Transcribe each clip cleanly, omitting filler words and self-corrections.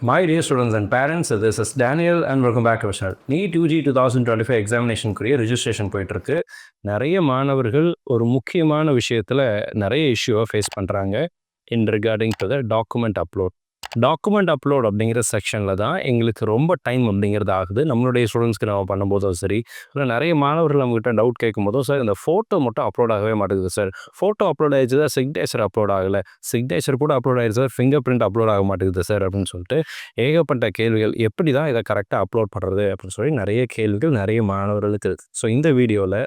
My dear students and parents, this is Daniel and welcome back to our channel. NEET UG 2025 எக்ஸாமினேஷனுக்குரிய registration போயிட்டுருக்கு. நிறைய மாணவர்கள் ஒரு முக்கியமான விஷயத்தில் நிறைய இஷ்யூவை ஃபேஸ் பண்ணுறாங்க in regarding to the document upload. Document upload அப்படிங்கிற செக்ஷனில் தான் எங்களுக்கு ரொம்ப டைம் அப்படிங்கிறது ஆகுது. நம்மளுடைய ஸ்டூடெண்ட்ஸ்க்கு நம்ம பண்ணும்போதும் சரி, இல்லை நிறைய மாணவர்கள் நம்மகிட்ட டவுட் கேட்கும் போதும் சார் இந்த ஃபோட்டோ மட்டும் அப்லோட் ஆகவே மாட்டேங்குது சார், ஃபோட்டோ அப்லோட் ஆகிடுச்சு தான், சிக்னேச்சர் அப்லோட் ஆகலை, சிக்னேச்சர் கூட அப்லோட் ஆகிடுச்சு சார், ஃபிங்கர் பிரிண்ட் அப்லோட் ஆக மாட்டேங்குது சார் அப்படின்னு சொல்லிட்டு ஏகப்பட்ட கேள்விகள். எப்படி தான் இதை கரெக்டாக அப்லோட் பண்ணுறது அப்படின்னு சொல்லி நிறைய கேள்விகள் நிறைய மாணவர்களுக்கு இருக்குது. ஸோ இந்த வீடியோவில்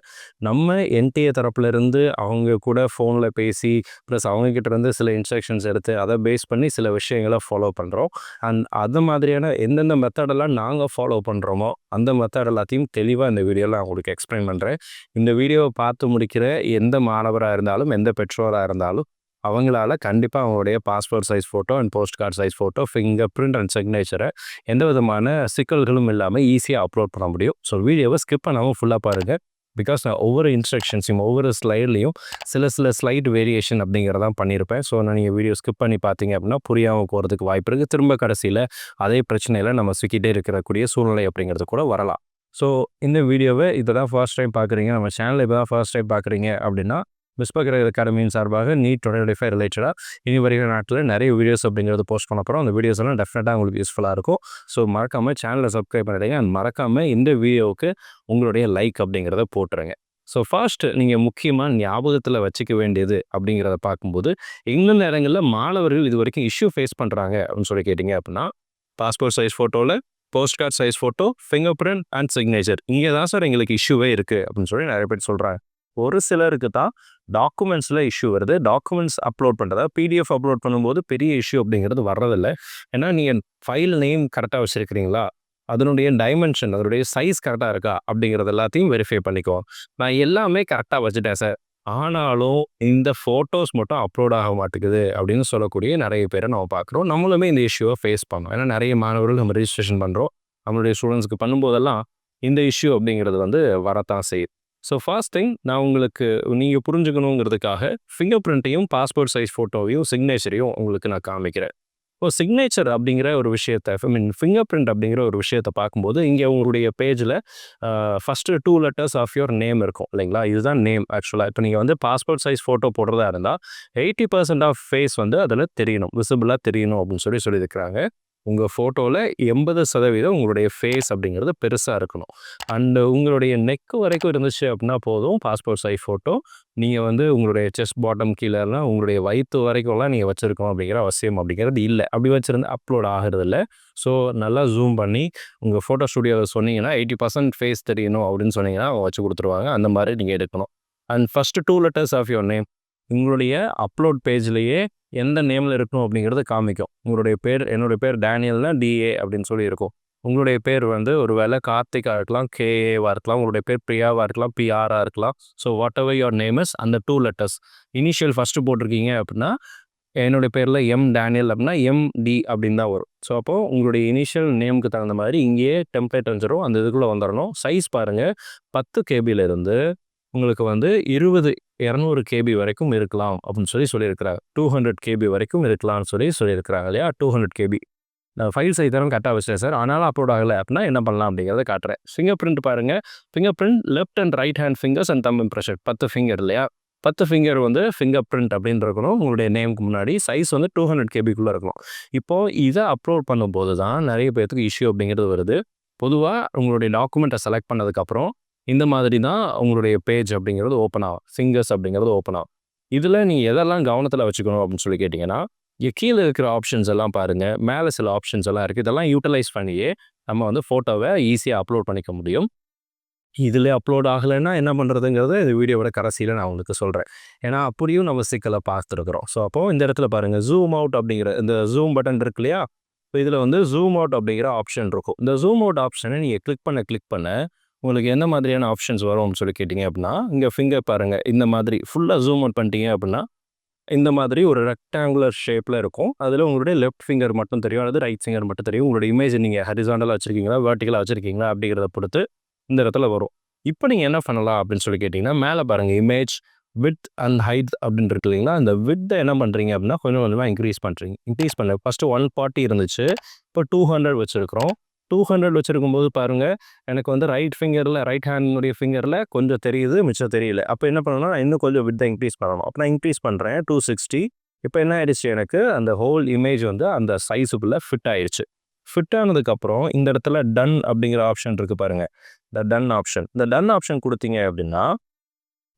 நம்ம என்டிஏ தரப்புலேருந்து அவங்க கூட ஃபோனில் பேசி ப்ளஸ் அவங்கக்கிட்டேருந்து சில இன்ஸ்ட்ரக்ஷன்ஸ் எடுத்து அதை பேஸ் பண்ணி சில விஷயங்களை ஃபாலோ பண்ணுறோம். அண்ட் அது மாதிரியான எந்தெந்த மெத்தடெல்லாம் நாங்கள் ஃபாலோ பண்ணுறோமோ அந்த மெத்தட் எல்லாத்தையும் தெளிவாக இந்த வீடியோவில் நான் உங்களுக்கு எக்ஸ்பிளைன் பண்ணுறேன். இந்த வீடியோவை பார்த்து முடிக்கிற எந்த மாணவராக இருந்தாலும் எந்த பெற்றோராக இருந்தாலும் அவங்களால கண்டிப்பாக அவங்களுடைய passport size photo and postcard size photo, fingerprint and சிக்னேச்சரை எந்த விதமான சிக்கல்களும் இல்லாமல் ஈஸியாக அப்லோட் பண்ண முடியும். ஸோ வீடியோவை ஸ்கிப் பண்ணாமல் ஃபுல்லாக பாருங்கள். பிகாஸ் நான் ஒவ்வொரு இன்ஸ்ட்ரக்ஷன்ஸையும் ஒவ்வொரு ஸ்லைட்லேயும் சில ஸ்லைட் வேரியேஷன் அப்படிங்கிறதான் பண்ணியிருப்பேன். ஸோ நான் நீங்கள் வீடியோ ஸ்கிப் பண்ணி பார்த்தீங்க அப்படின்னா புரியாமல் போகிறதுக்கு வாய்ப்பு இருக்குது. திரும்ப கடைசியில் அதே பிரச்சனையில் நம்ம சிக்கிட்டே இருக்கக்கூடிய சூழ்நிலை அப்படிங்கிறது கூட வரலாம். ஸோ இந்த வீடியோவை இப்போ தான் ஃபர்ஸ்ட் டைம் பார்க்குறீங்க, நம்ம சேனலில் இப்போ தான் ஃபர்ஸ்ட் டைம் பார்க்குறீங்க அப்படின்னா மிஸ்பா அகாடமியின் சார்பாக NEET 2025 ரிலேட்டடாக இனி வருகிற நாட்டில் நிறைய வீடியோஸ் அப்படிங்கிறது போஸ்ட் பண்ண போகிறோம். அந்த வீடியோஸ் எல்லாம் டெஃபினட்டாக உங்களுக்கு யூஸ்ஃபுல்லாக இருக்கும். ஸோ மறக்காமல் சேனலை சப்ஸ்கிரைப் பண்ணிடுங்க அண்ட் மறக்காமல் இந்த வீடியோவுக்கு உங்களுடைய லைக் அப்படிங்கிறத போட்டுருங்க. ஸோ ஃபர்ஸ்ட் நீங்கள் முக்கியமாக ஞாபகத்தில் வச்சுக்க வேண்டியது அப்படிங்கிறத பார்க்கும்போது எந்தெந்த இடங்களில் மாணவர்கள் இது வரைக்கும் இஷ்யூ ஃபேஸ் பண்ணுறாங்க அப்படின்னு சொல்லி கேட்டிங்க அப்படின்னா, பாஸ்போர்ட் சைஸ் ஃபோட்டோவில் post card size photo, fingerprint and signature, இங்கே தான் சார் எங்களுக்கு இஷ்யூவே இருக்குது அப்படின்னு சொல்லி நிறைய பேர் சொல்கிறாங்க. ஒரு சிலருக்கு தான் டாக்குமெண்ட்ஸில் இஷ்யூ வருது. டாக்குமெண்ட்ஸ் அப்லோட் பண்ணுறதா PDF அப்லோட் பண்ணும்போது பெரிய இஷ்யூ அப்படிங்கிறது வர்றதில்லை. ஏன்னா நீங்கள் ஃபைல் நேம் கரெக்டாக வச்சுருக்கிறீங்களா, அதனுடைய டைமென்ஷன் அதனுடைய சைஸ் கரெக்டாக இருக்கா அப்படிங்கிறது எல்லாத்தையும் வெரிஃபை பண்ணிக்குவோம். நான் எல்லாமே கரெக்டாக வச்சுட்டேன் சார், ஆனாலும் இந்த ஃபோட்டோஸ் மட்டும் அப்லோட் ஆக மாட்டேங்குது அப்படின்னு சொல்லக்கூடிய நிறைய பேரை நம்ம பார்க்குறோம். நம்மளுமே இந்த இஷ்யூவை ஃபேஸ் பண்ணோம். ஏன்னா நிறைய மாணவர்கள் நம்ம ரிஜிஸ்ட்ரேஷன் பண்ணுறோம், நம்மளுடைய ஸ்டூடெண்ட்ஸ்க்கு பண்ணும்போதெல்லாம் இந்த இஷ்யூ அப்படிங்கிறது வரத்தான் செய்யுது. ஸோ ஃபர்ஸ்ட் திங் நான் உங்களுக்கு நீங்கள் புரிஞ்சுக்கணுங்கிறதுக்காக ஃபிங்கர் பிரிண்ட்டையும் பாஸ்போர்ட் சைஸ் ஃபோட்டோவையும் சிக்னேச்சரையும் உங்களுக்கு நான் காமிக்கிறேன். இப்போ சிக்னேச்சர் அப்படிங்கிற ஒரு விஷயத்தை ஃபிங்கர் பிரிண்ட் அப்படிங்கிற ஒரு விஷயத்தை பார்க்கும்போது இங்கே உங்களுடைய பேஜில் first 2 letters of your name இருக்கும் இல்லைங்களா, இதுதான் நேம். ஆக்சுவலாக இப்போ நீங்கள் பாஸ்போர்ட் சைஸ் ஃபோட்டோ போடுறதா இருந்தால் 80% ஆஃப் ஃபேஸ் அதில் தெரியணும், விசிபிளாக தெரியணும் அப்படின்னு சொல்லியிருக்கிறாங்க. உங்கள் ஃபோட்டோவில் 80% உங்களுடைய ஃபேஸ் அப்படிங்கிறது பெருசாக இருக்கணும். அண்டு உங்களுடைய நெக்கு வரைக்கும் இருந்துச்சு அப்படின்னா போதும் பாஸ்போர்ட் சைஸ் ஃபோட்டோ. நீங்கள் உங்களுடைய செஸ்ட் பாட்டம் கீழேலாம் உங்களுடைய வயிற்று வரைக்கும்லாம் நீங்கள் வச்சுருக்கோம் அப்படிங்கிற அவசியம் அப்படிங்கிறது இல்லை. அப்படி வச்சுருந்து அப்லோட் ஆகிறதில்ல. ஸோ நல்லா ஜூம் பண்ணி உங்கள் ஃபோட்டோ ஸ்டுடியோவில் சொன்னீங்கன்னா 80% ஃபேஸ் தெரியணும் அப்படின்னு சொன்னீங்கன்னா அவங்க வச்சு கொடுத்துருவாங்க. அந்த மாதிரி நீங்கள் எடுக்கணும். And first 2 letters of your name உங்களுடைய அப்லோட் பேஜ்லேயே எந்த நேமில் இருக்கணும் அப்படிங்கிறது காமிக்கும். உங்களுடைய பேர், என்னுடைய பேர் டேனியல்னா DA அப்படின்னு சொல்லி இருக்கும். உங்களுடைய பேர் ஒரு வேளை கார்த்திகா இருக்கலாம், KAவாக இருக்கலாம், உங்களுடைய பேர் பிரியாவாக இருக்கலாம், PRஆ இருக்கலாம். So what ever your name is அந்த 2 letters இனிஷியல் ஃபஸ்ட்டு போட்டிருக்கீங்க அப்படின்னா என்னுடைய பேரில் டேனியல் அப்படின்னா MD அப்படின்னு தான் வரும். ஸோ அப்போது உங்களுடைய இனிஷியல் நேமுக்கு தகுந்த மாதிரி இங்கேயே டெம்ப்ளேட் வந்துடும், அந்த இதுக்குள்ளே வந்துடணும். சைஸ் பாருங்கள், 10 KBயிலேருந்து உங்களுக்கு 200 KB வரைக்கும் இருக்கலாம் அப்படின்னு சொல்லியிருக்கிறாங்க. 200 KB வரைக்கும் இருக்கலாம்னு சொல்லியிருக்கிறாங்க இல்லையா. 200 KB நான் ஃபைல் சைஸ் தரம் கரெக்டாக வச்சிட்டேன் சார், ஆனாலும் அப்லோட் ஆகலை அப்படின்னா என்ன பண்ணலாம் அப்படிங்கிறத காட்டுறேன். ஃபிங்கர் பிரிண்ட் பாருங்கள், finger print left and right hand fingers and them impression 10 finger இல்லையா. 10 ஃபிங்கர் ஃபிங்கர் பிரிண்ட் அப்படின்னு இருக்கணும். உங்களுடைய நேமுக்கு முன்னாடி சைஸ் 200 KBக்குள்ளே இருக்கணும். இப்போது இதை அப்லோட் பண்ணும்போது தான் நிறைய பேர்த்துக்கு இஷ்யூ அப்படிங்கிறது வருது. பொதுவாக உங்களுடைய டாக்குமெண்ட்டை செலக்ட் பண்ணதுக்கப்புறம் இந்த மாதிரி தான் உங்களுடைய பேஜ் அப்படிங்கிறது ஓப்பன் ஆகும், ஃபிங்கர்ஸ் அப்படிங்கிறது ஓப்பன் ஆகும். இதில் நீங்கள் எதெல்லாம் கவனத்தில் வச்சுக்கணும் அப்படின்னு சொல்லி கேட்டிங்கன்னா, கீழே இருக்கிற ஆப்ஷன்ஸ் எல்லாம் பாருங்கள், மேலே சில ஆப்ஷன்ஸ் எல்லாம் இருக்குது. இதெல்லாம் யூட்டிலைஸ் பண்ணியே நம்ம ஃபோட்டோவை ஈஸியாக அப்லோட் பண்ணிக்க முடியும். இதில் அப்லோட் ஆகலைன்னா என்ன பண்ணுறதுங்கிறது இந்த வீடியோவோட கடைசியில் நான் உங்களுக்கு சொல்கிறேன். ஏன்னா அப்படியும் நம்ம சிக்கலை பார்த்துருக்குறோம். ஸோ அப்போது இந்த இடத்துல பாருங்கள், ஜூம் அவுட் அப்படிங்கிற இந்த ஜூம் பட்டன் இருக்கு இல்லையா. இப்போ இதில் ஜூம் அவுட் அப்படிங்கிற ஆப்ஷன் இருக்கும். இந்த ஜூம் அவுட் ஆப்ஷனை நீங்கள் கிளிக் பண்ண உங்களுக்கு என்ன மாதிரியான ஆப்ஷன்ஸ் வரும்னு சொல்லி கேட்டிங்க அப்படின்னா, இங்கே ஃபிங்கர் பாருங்கள், இந்த மாதிரி ஃபுல்லாக ஜூம் அவுட் பண்ணிட்டீங்க அப்படின்னா இந்த மாதிரி ஒரு ரெக்டாங்குலர் ஷேப்பில் இருக்கும். அதில் உங்களுடைய லெஃப்ட் ஃபிங்கர் மட்டும் தெரியும், அல்லது ரைட் ஃபிங்கர் மட்டும் தெரியும். உங்களுடைய இமேஜ் நீங்கள் ஹரிசாண்டலாக வச்சுருக்கீங்களா, வெர்டிகலாக வச்சுருக்கீங்களா அப்படிங்கிறத பொறுத்து இந்த இடத்துல வரும். இப்போ நீங்கள் என்ன பண்ணலாம் அப்படின்னு சொல்லி கேட்டிங்கன்னா, மேலே பாருங்கள் இமேஜ், விட்த் அண்ட் ஹைட் அப்படின்னு இருக்கு இல்லைங்களா, அந்த வித்தை என்ன பண்ணுறீங்க அப்படின்னா கொஞ்சம் கொஞ்சமாக இன்க்ரீஸ் பண்ணுறீங்க. இன்க்ரீஸ் பண்ண ஃபஸ்ட்டு 140 இருந்துச்சு, இப்போ 200 வச்சுருக்கிறோம். 200 வச்சுருக்கும்போது பாருங்கள், எனக்கு வந்து ரைட் ஹேண்டுடைய ஃபிங்கரில் கொஞ்சம் தெரியுது, மிச்சம் தெரியல. அப்போ என்ன பண்ணணும்னா நான் இன்னும் கொஞ்சம் வித்தை இன்க்ரீஸ் பண்ணணும். அப்போ நான் இன்க்ரீஸ் பண்ணுறேன் 260. இப்போ என்ன ஆயிடுச்சு, எனக்கு அந்த ஹோல் இமேஜ் வந்து அந்த சைஸுக்குள்ளே ஃபிட் ஆயிடுச்சு. ஃபிட் ஆனதுக்கப்புறம் இந்த இடத்துல டன் அப்படிங்கிற ஆப்ஷன் இருக்குது பாருங்கள், இந்த டன் ஆப்ஷன். இந்த டன் ஆப்ஷன் கொடுத்தீங்க அப்படின்னா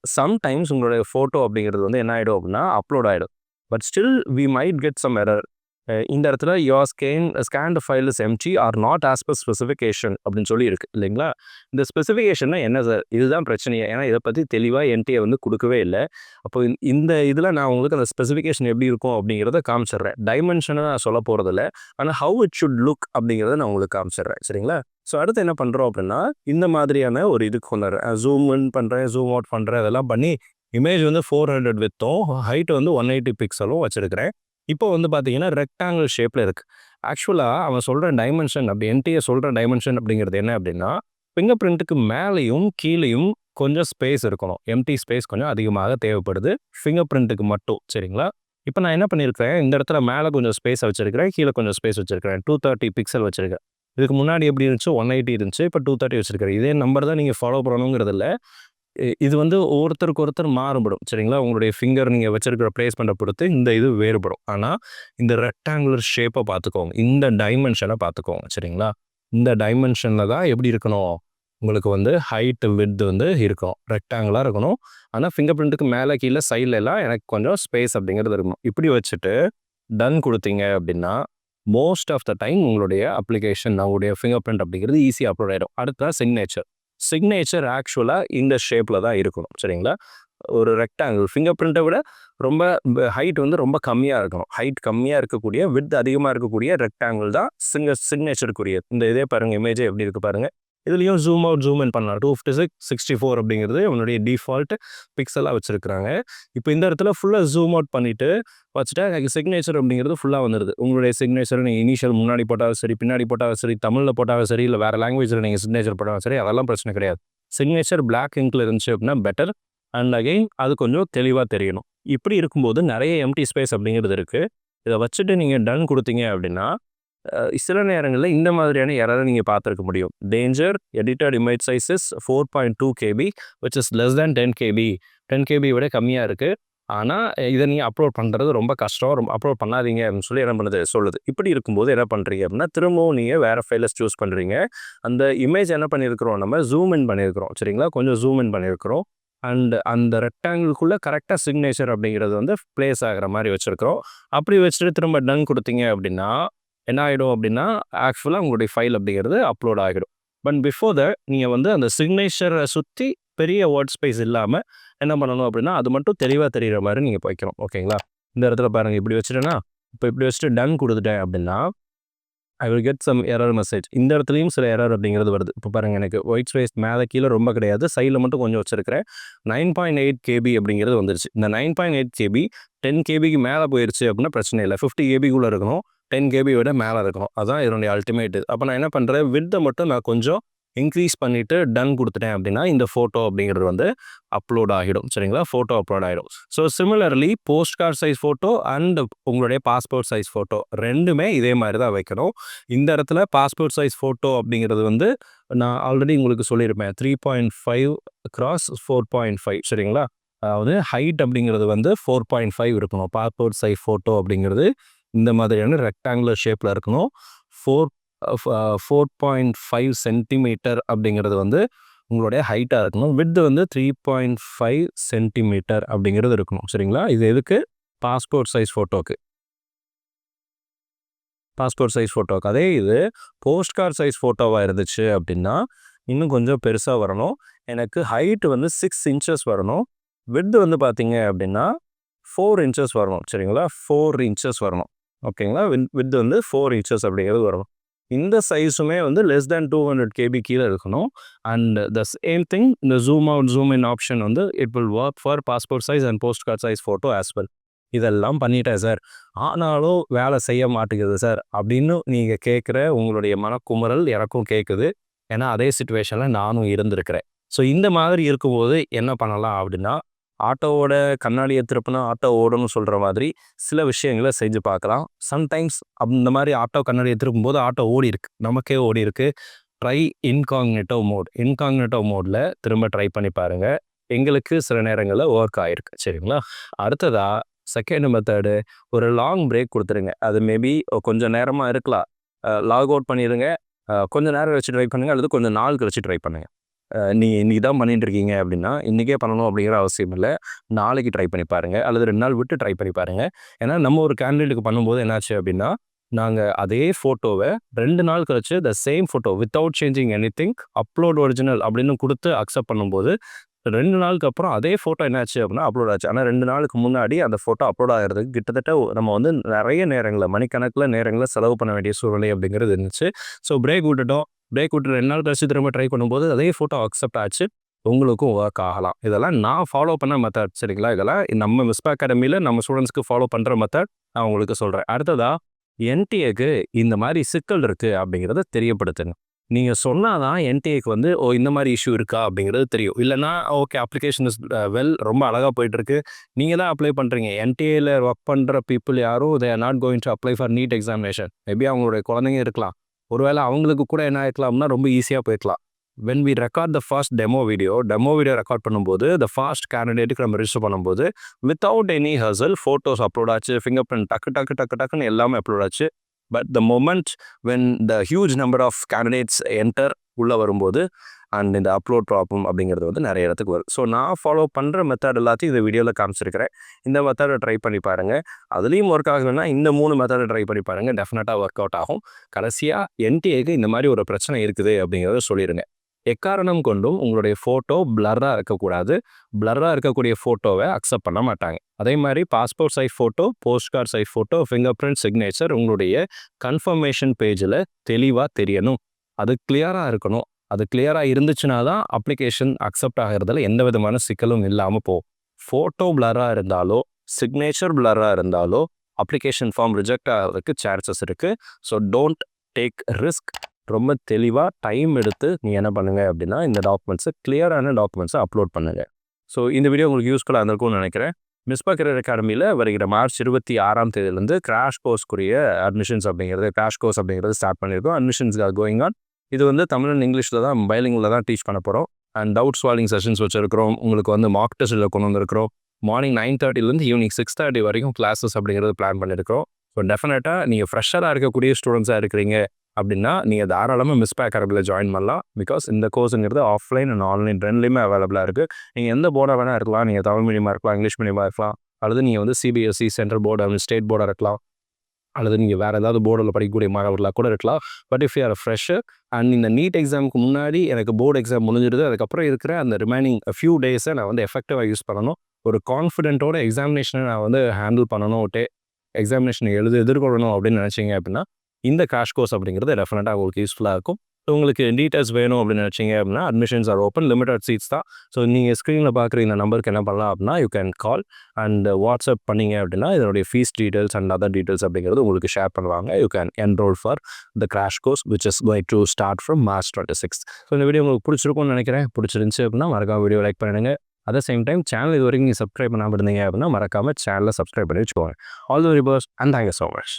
சம்டைம்ஸ் உங்களுடைய ஃபோட்டோ அப்படிங்கிறது வந்து என்ன ஆகிடும் அப்படின்னா அப்லோட் ஆகிடும். But still we might get some error. இந்த இடத்துல your scanned file is empty or not as per specification அப்படின்னு சொல்லி இருக்கு இல்லைங்களா. இந்த ஸ்பெசிஃபிகேஷன்னா என்ன சார், இதுதான் பிரச்சனையே. ஏன்னா இதை பற்றி தெளிவாக என்டிஏ வந்து கொடுக்கவே இல்லை. அப்போ இந்த இதில் நான் உங்களுக்கு அந்த ஸ்பெசிஃபிகேஷன் எப்படி இருக்கும் அப்படிங்கிறத காமிச்சிடுறேன். டைமென்ஷனை நான் சொல்ல போகிறதில்ல, ஆனால் ஹவு இட் ஷுட் லுக் அப்படிங்கிறத நான் உங்களுக்கு காமிச்சிடுறேன். சரிங்களா. ஸோ அடுத்து என்ன பண்ணுறோம் அப்படின்னா இந்த மாதிரியான ஒரு இதுக்கு கொண்டாடுறேன். ஜூம் இன் பண்ணுறேன், ஜூம் அவுட் பண்ணுறேன், அதெல்லாம் பண்ணி இமேஜ் வந்து 400 வித்தும் ஹைட் வந்து 180 பிக்சலும் வச்சுருக்கிறேன். இப்போ வந்து பார்த்தீங்கன்னா ரெக்டாங்கிள் ஷேப்பில் இருக்குது. ஆக்சுவலாக அவன் சொல்கிற டைமென்ஷன் அப்படி என்டிஏ சொல்கிற டைமென்ஷன் அப்படிங்கிறது என்ன அப்படின்னா ஃபிங்கர் பிரிண்ட்டுக்கு மேலேயும் கீழேயும் கொஞ்சம் ஸ்பேஸ் இருக்கணும். எம்டி ஸ்பேஸ் கொஞ்சம் அதிகமாக தேவைப்படுது ஃபிங்கர் பிரிண்ட்டுக்கு மட்டும். சரிங்களா. இப்போ நான் என்ன பண்ணியிருக்கிறேன், இந்த இடத்துல மேலே கொஞ்சம் ஸ்பேஸ் வச்சிருக்கிறேன், கீழே கொஞ்சம் ஸ்பேஸ் வச்சிருக்கிறேன். 230 பிக்சல் வச்சிருக்கேன். இதுக்கு முன்னாடி எப்படி இருந்துச்சு 180 இருந்துச்சு, இப்போ 230 வச்சிருக்கிறேன். இதே நம்பர் தான் நீங்கள் ஃபாலோ பண்ணணுங்கிறது இல்லை. இது வந்து ஒருத்தருக்கு ஒருத்தர் மாறுபடும். சரிங்களா. உங்களுடைய ஃபிங்கர் நீங்கள் வச்சிருக்கிற பிளேஸ்மெண்ட்டை பொறுத்து இந்த இது வேறுபடும். ஆனால் இந்த ரெக்டாங்குலர் ஷேப்பை பார்த்துக்கோங்க, இந்த டைமென்ஷனை பார்த்துக்கோங்க. சரிங்களா. இந்த டைமென்ஷனில் தான் எப்படி இருக்கணும், உங்களுக்கு வந்து ஹைட் விட்த் வந்து இருக்கணும், ரெக்டாங்குலாக இருக்கணும். ஆனால் ஃபிங்கர் பிரிண்ட்டுக்கு மேலே கீழே சைடில் எல்லாம் எனக்கு கொஞ்சம் ஸ்பேஸ் அப்படிங்கிறது இருக்கணும். இப்படி வச்சுட்டு டன் கொடுத்தீங்க அப்படின்னா மோஸ்ட் ஆஃப் த டைம் உங்களுடைய அப்ளிகேஷன் உங்களுடைய ஃபிங்கர் பிரிண்ட் அப்படிங்கிறது ஈஸியாக அப்லோட் ஆகிடும். அடுத்ததான் சிக்னேச்சர் ஆக்சுவலாக இந்த ஷேப்பில் தான் இருக்கணும். சரிங்களா. ஒரு ரெக்டாங்கிள் ஃபிங்கர் பிரிண்ட்டை விட ரொம்ப ஹைட் வந்து ரொம்ப கம்மியாக இருக்கணும். ஹைட் கம்மியாக இருக்கக்கூடிய விட்த் அதிகமாக இருக்கக்கூடிய ரெக்டாங்கிள் தான் சிக்னேச்சருக்குரியது. இந்த இதே பாருங்கள், இமேஜே எப்படி இருக்குது பாருங்கள். இதுலேயும் ஜூம் அவுட் ஜூம் இன் பண்ணலாம். 256 64 அப்படிங்கிறது உன்னுடைய டிஃபால்ட் பிக்சலாக வச்சுருக்கிறாங்க. இப்போ இந்த இடத்துல ஃபுல்லாக ஜூம் அவுட் பண்ணிவிட்டு வச்சுட்டா எனக்கு சிக்னேச்சர் அப்படிங்கிறது ஃபுல்லாக வந்துடுது. உங்களுடைய சிக்னேச்சர் நீங்கள் இனிஷியல் முன்னாடி போட்டாலும் சரி, பின்னாடி போட்டாலும் சரி, தமிழில் போட்டாலும் சரி, இல்லை வேறு லாங்குவேஜில் நீங்கள் சிக்னேச்சர் போட்டாலும் சரி, அதெல்லாம் பிரச்சனை கிடையாது. சிக்னேச்சர் பிளாக் இங்கில் இருந்துச்சு அப்படின்னா பெட்டர். அண்ட் அகெயின் அது கொஞ்சம் தெளிவாக தெரியணும். இப்படி இருக்கும்போது நிறைய எம்டி ஸ்பேஸ் அப்படிங்கிறது இருக்குது. இதை வச்சுட்டு நீங்கள் டன் கொடுத்தீங்க அப்படின்னா சில நேரங்களில் இந்த மாதிரியான எரரை நீங்கள் பார்த்துருக்க முடியும். Danger edited image sizes 4.2 KB which is less than 10 KB. 10 KB விட கம்மியாக இருக்குது. ஆனால் இதை நீங்கள் அப்லோட் பண்ணுறது ரொம்ப கஷ்டம், அப்லோட் பண்ணாதீங்க அப்படின்னு சொல்லி என்ன பண்ணுது சொல்லுது. இப்படி இருக்கும்போது என்ன பண்ணுறீங்க அப்படின்னா திரும்பவும் நீங்கள் வேறு ஃபைலை சூஸ் பண்ணுறீங்க. அந்த இமேஜ் என்ன பண்ணியிருக்கிறோம், நம்ம ஜூம் இன் பண்ணியிருக்கிறோம். சரிங்களா. கொஞ்சம் ஜூம் இன் பண்ணியிருக்கிறோம். அண்ட் அந்த ரெக்டாங்கிள்குள்ளே கரெக்டாக சிக்னேச்சர் அப்படிங்கிறது வந்து பிளேஸ் ஆகிற மாதிரி வச்சுருக்கிறோம். அப்படி வச்சுட்டு திரும்ப டன் கொடுத்தீங்க அப்படின்னா என்ன ஆகிடும் அப்படின்னா ஆக்சுவலாக உங்களுடைய ஃபைல் அப்படிங்கிறது அப்லோட் ஆகிடும். பட் பிஃபோர் த நீங்கள் வந்து அந்த சிக்னேச்சரை சுற்றி பெரிய வேர்ட் ஸ்பேஸ் இல்லாமல் என்ன பண்ணணும் அப்படின்னா அது மட்டும் தெளிவாக தெரிகிற மாதிரி நீங்கள் வைக்கணும். ஓகேங்களா. இந்த இடத்துல பாருங்கள், இப்படி வச்சுட்டேன்னா இப்போ இப்படி வச்சுட்டு டன் கொடுத்துட்டேன் அப்படின்னா I will get some error message. இந்த இடத்துலையும் சில எரர் அப்படிங்கிறது வருது. இப்போ பாருங்கள், எனக்கு ஒயிட் ஸ்பேஸ் மேலே கீழே ரொம்ப கிடையாது, சைடில் மட்டும் கொஞ்சம் வச்சிருக்கிறேன். 9.8 KB அப்படிங்கிறது வந்துருச்சு. இந்த 9.8 KB 10 KBக்கு மேலே போயிடுச்சு அப்படின்னா பிரச்சனை இல்லை. 50 KBக்குள்ளே இருக்கணும், 10 KB விட மேலே இருக்கணும். அதுதான் இதனுடைய அல்டிமேட். அப்போ நான் என்ன பண்ணுறேன், வித்தை மட்டும் நான் கொஞ்சம் இன்க்ரீஸ் பண்ணிவிட்டு டன் கொடுத்துட்டேன் அப்படின்னா இந்த ஃபோட்டோ அப்படிங்கிறது வந்து அப்லோட் ஆகிடும். சரிங்களா. ஃபோட்டோ அப்லோட் ஆகிடும். So similarly post card size photo and உங்களுடைய பாஸ்போர்ட் சைஸ் ஃபோட்டோ ரெண்டுமே இதே மாதிரி தான் வைக்கணும். இந்த இடத்துல பாஸ்போர்ட் சைஸ் ஃபோட்டோ அப்படிங்கிறது வந்து நான் ஆல்ரெடி உங்களுக்கு சொல்லியிருப்பேன் 3.5 × 4.5. சரிங்களா. அதாவது ஹைட் அப்படிங்கிறது வந்து 4.5 இருக்கணும். பாஸ்போர்ட் சைஸ் ஃபோட்டோ அப்படிங்கிறது இந்த மாதிரியான ரெக்டாங்குலர் ஷேப்பில் இருக்கணும். 4.5 சென்டிமீட்டர் அப்படிங்கிறது வந்து உங்களுடைய ஹைட்டாக இருக்கணும். விட்த் வந்து 3.5 சென்டிமீட்டர் அப்படிங்கிறது இருக்கணும். சரிங்களா. இது எதுக்கு, பாஸ்போர்ட் சைஸ் ஃபோட்டோக்கு. அதே இது போஸ்ட் கார்டு சைஸ் ஃபோட்டோவாக இருந்துச்சு அப்படின்னா இன்னும் கொஞ்சம் பெருசாக வரணும். எனக்கு ஹைட் வந்து 6 inches வரணும். விட்த் வந்து பார்த்தீங்க அப்படின்னா 4 inches வரணும். சரிங்களா. 4 inches வரணும். ஓகேங்களா. விட்த் வந்து 4 inches அப்படிங்கிறது வரணும். இந்த சைஸுமே வந்து லெஸ் தேன் 200 KB கீழே இருக்கணும். அண்ட் த சேம் திங் இந்த zoom out zoom in option வந்து it will work for passport size and postcard size photo as well. இதெல்லாம் பண்ணிட்டேன் சார், ஆனாலும் வேலை செய்ய மாட்டேங்குது சார் அப்படின்னு நீங்கள் கேட்குற உங்களுடைய மனக்குமுறல் எனக்கும் கேட்குது. ஏன்னா அதே சுச்சுவேஷனில் நானும் இருந்திருக்கிறேன். ஸோ இந்த மாதிரி இருக்கும்போது என்ன பண்ணலாம் அப்படின்னா ஆட்டோவோட கண்ணாடியை திருப்பினா ஆட்டோ ஓடும்னு சொல்கிற மாதிரி சில விஷயங்களை செஞ்சு பார்க்கலாம். சம்டைம்ஸ் அந்த மாதிரி ஆட்டோ கண்ணாடியை திருப்பும்போது ஆட்டோ ஓடி இருக்கு, நமக்கே ஓடி இருக்கு. ட்ரை இன்காக்னிட்டோ மோடில் திரும்ப ட்ரை பண்ணி பாருங்கள். எங்களுக்கு சில நேரங்களில் ஒர்க் ஆகிருக்கு. சரிங்களா? அடுத்ததா செகண்ட் மெத்தடு, ஒரு லாங் பிரேக் கொடுத்துருங்க. அது மேபி கொஞ்சம் நேரமாக இருக்கலாம். லாக் அவுட் பண்ணிடுங்க. கொஞ்சம் நேரம் கழிச்சு ட்ரை பண்ணுங்கள், அல்லது கொஞ்சம் நாள் கழிச்சு ட்ரை பண்ணுங்கள். இன்னைக்கு தான் பண்ணிட்டு இருக்கீங்க அப்படின்னா இன்றைக்கே பண்ணணும் அப்படிங்கிற அவசியம் இல்லை. நாளைக்கு ட்ரை பண்ணி பாருங்கள், அல்லது 2 நாள் விட்டு ட்ரை பண்ணி பாருங்கள். ஏன்னா நம்ம ஒரு கேண்டிடேட்டுக்கு பண்ணும்போது என்னாச்சு அப்படின்னா, நாங்கள் அதே ஃபோட்டோவை 2 நாள் கழிச்சு same photo without changing anything upload original அப்படின்னு கொடுத்து அக்செப்ட் பண்ணும்போது 2 நாளுக்கு அப்புறம் அதே ஃபோட்டோ என்னாச்சு அப்படின்னா அப்லோட் ஆச்சு. ஆனால் 2 நாளுக்கு முன்னாடி அந்த ஃபோட்டோ அப்லோட் ஆகிறதுக்கு கிட்டத்தட்ட நம்ம வந்து நிறைய நேரங்களில், மணிக்கணக்கில் நேரங்களில் செலவு பண்ண வேண்டிய சூழ்நிலை அப்படிங்கிறது இருந்துச்சு. ஸோ பிரேக் விட்டுட்டோம். பிரேக் விட்டு 2 நாள் கழிச்சு திரும்ப ட்ரை பண்ணும்போது அதே ஃபோட்டோ அக்செப்ட் ஆச்சு. உங்களுக்கும் ஒர்க் ஆகலாம். இதெல்லாம் நான் ஃபாலோ பண்ண மெத்தட். சரிங்களா? இதெல்லாம் நம்ம மிஸ்பா அகாடமியில் நம்ம ஸ்டூடெண்ட்ஸ்க்கு ஃபாலோ பண்ணுற மெத்தட் நான் உங்களுக்கு சொல்கிறேன். அடுத்ததா என்டிஏக்கு இந்த மாதிரி சிக்கல் இருக்குது அப்படிங்கிறத தெரியப்படுத்துங்க. நீங்கள் சொன்னால் தான் என்டிஏக்கு வந்து இந்த மாதிரி இஷ்யூ இருக்கா அப்படிங்கிறது தெரியும். இல்லைனா ஓகே, அப்ளிகேஷன் இஸ் ரொம்ப அழகாக போயிட்டுருக்கு, நீங்கள் தான் அப்ளை பண்ணுறீங்க. என்டிஏல ஒர்க் பண்ணுற பீப்புள் யாரும் they are not going to apply for NEET examination. Maybe அவங்களுடைய குழந்தைங்க இருக்கலாம். ஒருவேளை அவங்களுக்கு கூட என்ன ஆயிருக்கலாம்னா ரொம்ப ஈஸியாக போயிருக்கலாம். when we record the first demo video record பண்ணும்போது the first கேண்டிடேட்டுக்கு நம்ம ரிஜிஸ்டர் பண்ணும்போது without any hassle photos upload ஆச்சு, fingerprint டக்குன்னு எல்லாமே அப்லோட் ஆச்சு. But the moment when the huge number of candidates enter உள்ளே வரும்போது அண்ட் இந்த அப்லோட் ப்ராப்ளம் அப்படிங்கிறது வந்து நிறைய இடத்துக்கு வரும். ஸோ நான் ஃபாலோ பண்ணுற மெத்தட் எல்லாத்தையும் இந்த வீடியோவில் காமிச்சிருக்கிறேன். இந்த மெத்தடை ட்ரை பண்ணி பாருங்கள். அதுலேயும் ஒர்க் ஆகலைன்னா இந்த 3 மெத்தடை ட்ரை பண்ணி பாருங்கள். டெஃபினட்டாக ஒர்க் அவுட் ஆகும். கடைசியாக என்டிஏக்கு இந்த மாதிரி ஒரு பிரச்சனை இருக்குது அப்படிங்கிறத சொல்லிடுங்க. எக்காரணம் கொண்டும் உங்களுடைய ஃபோட்டோ பிளர்ராக இருக்கக்கூடாது. பிளர்ராக இருக்கக்கூடிய ஃபோட்டோவை அக்செப்ட் பண்ண மாட்டாங்க. அதே மாதிரி passport size photo, post card size photo, finger signature உங்களுடைய கன்ஃபர்மேஷன் பேஜில் தெளிவாக தெரியணும். அது கிளியராக இருக்கணும். அது கிளியராக இருந்துச்சுன்னா தான் அப்ளிகேஷன் அக்செப்ட் ஆகிறதுல எந்த விதமான சிக்கலும் இல்லாமல் போகும். ஃபோட்டோ பிளர்ராக இருந்தாலோ, சிக்னேச்சர் பிளர்ராக இருந்தாலோ அப்ளிகேஷன் ஃபார்ம் ரிஜெக்ட் ஆகிறதுக்கு சான்சஸ் இருக்குது. So don't take risk. ரொம்ப தெளிவாக டைம் எடுத்து நீங்கள் என்ன பண்ணுங்கள் அப்படின்னா இந்த கிளியரான டாக்குமெண்ட்ஸை அப்லோட் பண்ணுங்கள். ஸோ இந்த வீடியோ உங்களுக்கு யூஸ்ஃபுல்லாக இருந்திருக்கும்னு நினைக்கிறேன். மிஸ்பா கரியர் அகாடமியில் வருகிற மார்ச் 26 கிராஷ் கோர்ஸ்க்குரிய அட்மிஷன்ஸ் அப்படிங்கிறது ஸ்டார்ட் பண்ணியிருக்கோம். Admissions are going on. இது வந்து தமிழ் அண்ட் இங்கிலீஷில் தான், பைலிங்கில் தான் டீச் பண்ண போகிறோம். அண்ட் டவுட் சால்விங் செஷன்ஸ் வச்சுருக்கிறோம். உங்களுக்கு வந்து மார்க் டெஸ்ட்டில் கொண்டு வந்திருக்கிறோம். மார்னிங் 9:30 ஈவினிங் 6:30 வரைக்கும் கிளாஸஸ் அப்படிங்கிறது பிளான் பண்ணியிருக்கிறோம். ஸோ டெஃபினட்டாக நீங்கள் ஃப்ரெஷராக இருக்கக்கூடிய ஸ்டூடெண்ட்ஸாக இருக்கிறீங்க அப்படின்னா நீங்கள் தாராளமாக மிஸ்பா அகாடமியில் ஜாயின் பண்ணலாம். பிகாஸ் இந்த கோர்ஸுங்கிறது ஆஃப்லைன் அண்ட் ஆன்லைன் ரெண்டுலேயுமே அவைலபிளாக இருக்குது. நீங்கள் எந்த போர்டாக வேணால் இருக்கலாம். நீங்கள் தமிழ் மீடியமாக இருக்கலாம், இங்கிலீஷ் மீடியமாக இருக்கலாம், அல்லது நீங்கள் வந்து சிபிஎஸ்சி சென்ட்ரல் போர்டு, ஸ்டேட் போர்டாக இருக்கலாம், அல்லது நீங்கள் வேறு ஏதாவது போர்டில் படிக்கக்கூடிய மாணவர்களாக கூட இருக்கலாம். But if you are fresher and இந்த நீட் எக்ஸாமுக்கு முன்னாடி எனக்கு போர்டு எக்ஸாம் முடிஞ்சிடுது, அதுக்கப்புறம் இருக்கிற அந்த ரிமைனிங் ஃபியூ டேஸை நான் வந்து எஃபெக்டிவாக யூஸ் பண்ணணும், ஒரு கான்ஃபிடென்ட்டோட எக்ஸாமினேஷனை நான் வந்து ஹேண்டில் பண்ணணும், எக்ஸாமினேஷனை எதிர்கொள்ளணும் அப்படின்னு நினச்சிங்க அப்படின்னா இந்த கிராஷ் கோர்ஸ் அப்படிங்கிறது டெஃபினட்டாக உங்களுக்கு யூஸ்ஃபுல்லாக இருக்கும். ஸோ உங்களுக்கு டீட்டெயில்ஸ் வேணும் அப்படின்னு நினச்சிங்க அப்படின்னா admissions are open, limited seats தான். ஸோ நீங்கள் ஸ்க்ரீனில் பார்க்குற இந்த நம்பருக்கு என்ன பண்ணலாம் அப்படின்னா you can call and WhatsApp பண்ணிங்க அப்படின்னா இதனுடைய fees details and other details அப்படிங்கிறது உங்களுக்கு ஷேர் பண்ணுவாங்க. You can enrol for the crash course which is going to start from March 26. So இந்த வீடியோ உங்களுக்கு பிடிச்சிருக்கும்னு நினைக்கிறேன். பிடிச்சிருந்துச்சு அப்படின்னா மறக்காம வீடியோ லைக் பண்ணிடுங்க. At the same time channel இது வரைக்கும் நீங்கள் சப்ஸ்கிரைப் பண்ணாமல் இருந்தீங்க அப்படின்னா மறக்காமல் சேனலை சப்ஸ்கிரைப் பண்ணி வச்சுக்கோங்க. All the very best and thank you so much.